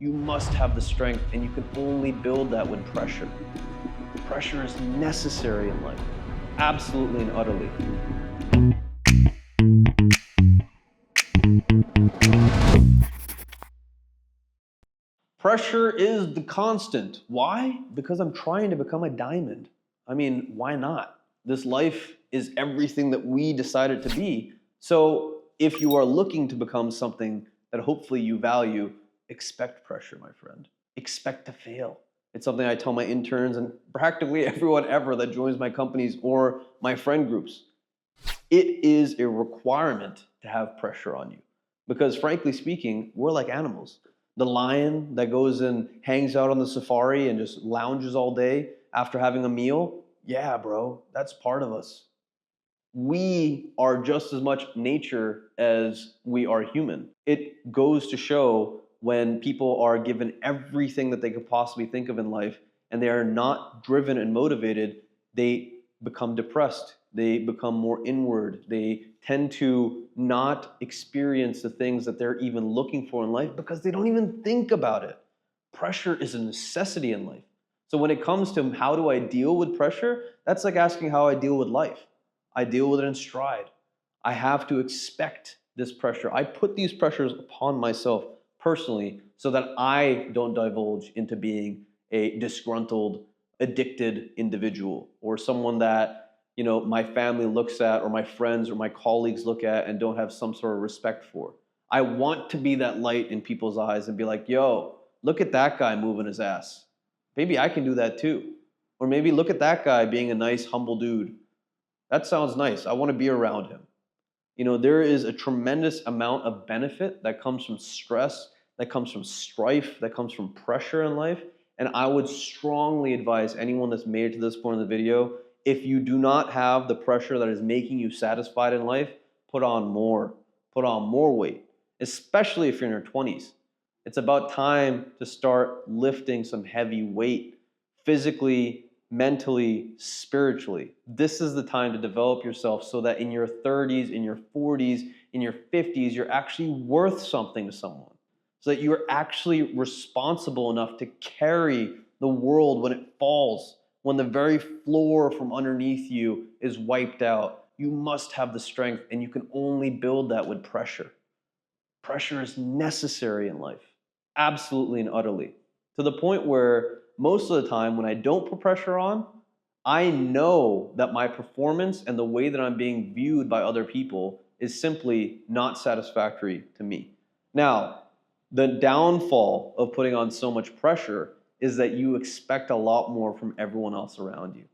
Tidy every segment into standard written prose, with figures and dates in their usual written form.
You must have the strength, and you can only build that with pressure. Pressure is necessary in life, absolutely and utterly. Pressure is the constant. Why? Because I'm trying to become a diamond. I mean, why not? This life is everything that we decide it to be. So if you are looking to become something that hopefully you value, expect pressure, my friend. Expect to fail. It's something I tell my interns and practically everyone ever that joins my companies or my friend groups. It is a requirement to have pressure on you. Because frankly speaking, we're like animals. The lion that goes and hangs out on the safari and just lounges all day after having a meal, yeah, bro, that's part of us. We are just as much nature as we are human. It goes to show when people are given everything that they could possibly think of in life and they are not driven and motivated, they become depressed. They become more inward. They tend to not experience the things that they're even looking for in life because they don't even think about it. Pressure is a necessity in life. So when it comes to how do I deal with pressure, that's like asking how I deal with life. I deal with it in stride. I have to expect this pressure. I put these pressures upon myself personally so that I don't divulge into being a disgruntled, addicted individual or someone that my family looks at or my friends or my colleagues look at and don't have some sort of respect for. I want to be that light in people's eyes and be like, yo, look at that guy moving his ass. Maybe I can do that too. Or maybe look at that guy being a nice, humble dude. That sounds nice. I want to be around him. There is a tremendous amount of benefit that comes from stress, that comes from strife, that comes from pressure in life. And I would strongly advise anyone that's made it to this point in the video, if you do not have the pressure that is making you satisfied in life, put on more. Put on more weight, especially if you're in your 20s. It's about time to start lifting some heavy weight physically, mentally, spiritually. This is the time to develop yourself so that in your 30s, in your 40s, in your 50s, you're actually worth something to someone. So that you're actually responsible enough to carry the world when it falls, when the very floor from underneath you is wiped out. You must have the strength, and you can only build that with pressure. Pressure is necessary in life, absolutely and utterly, to the point where most of the time when I don't put pressure on, I know that my performance and the way that I'm being viewed by other people is simply not satisfactory to me. Now, the downfall of putting on so much pressure is that you expect a lot more from everyone else around you.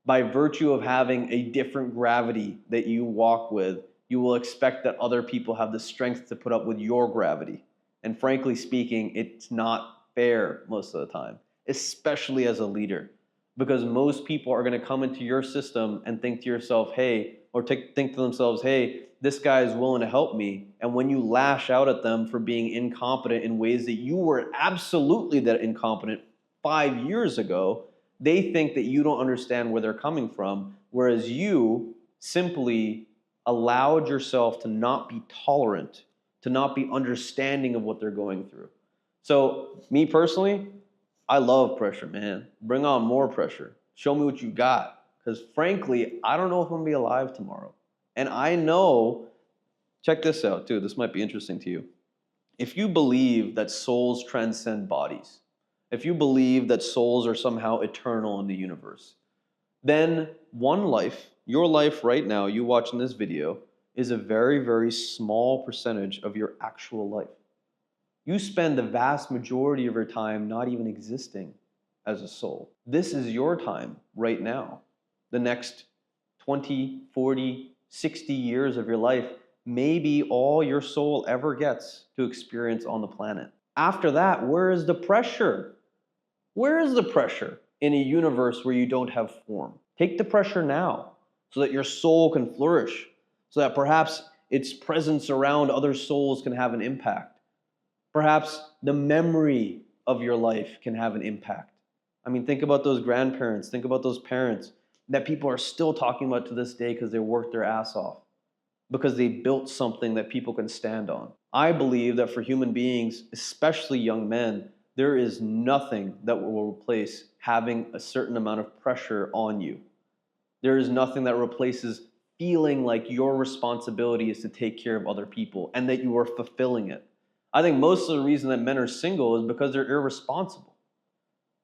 By virtue of having a different gravity that you walk with, you will expect that other people have the strength to put up with your gravity. And frankly speaking, it's not fair most of the time, especially as a leader, because most people are going to come into your system and think to yourself, hey, or think to themselves, hey, this guy is willing to help me. And when you lash out at them for being incompetent in ways that you were absolutely that incompetent 5 years ago, they think that you don't understand where they're coming from, whereas you simply allowed yourself to not be tolerant, to not be understanding of what they're going through. So me personally, I love pressure, man. Bring on more pressure. Show me what you got. Because frankly, I don't know if I'm going to be alive tomorrow. And I know, check this out too, this might be interesting to you. If you believe that souls transcend bodies, if you believe that souls are somehow eternal in the universe, then one life, your life right now, you watching this video, is a very, very small percentage of your actual life. You spend the vast majority of your time not even existing as a soul. This is your time right now. The next 20, 40, 60 years of your life may be all your soul ever gets to experience on the planet. After that, where is the pressure? Where is the pressure in a universe where you don't have form? Take the pressure now so that your soul can flourish, so that perhaps its presence around other souls can have an impact. Perhaps the memory of your life can have an impact. I mean, think about those grandparents, think about those parents that people are still talking about to this day because they worked their ass off, because they built something that people can stand on. I believe that for human beings, especially young men, there is nothing that will replace having a certain amount of pressure on you. There is nothing that replaces feeling like your responsibility is to take care of other people and that you are fulfilling it. I think most of the reason that men are single is because they're irresponsible.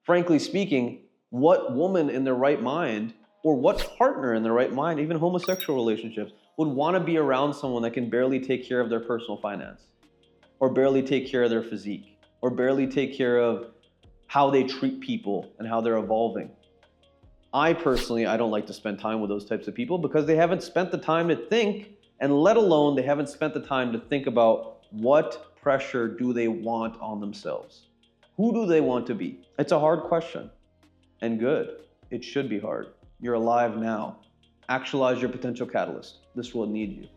Frankly speaking, what woman in their right mind, or what partner in their right mind, even homosexual relationships, would want to be around someone that can barely take care of their personal finance, or barely take care of their physique, or barely take care of how they treat people and how they're evolving? I personally, I don't like to spend time with those types of people because they haven't spent the time to think, and let alone they haven't spent the time to think about what pressure do they want on themselves. Who do they want to be? It's a hard question, and good. It should be hard. You're alive now. Actualize your potential catalyst. This will need you.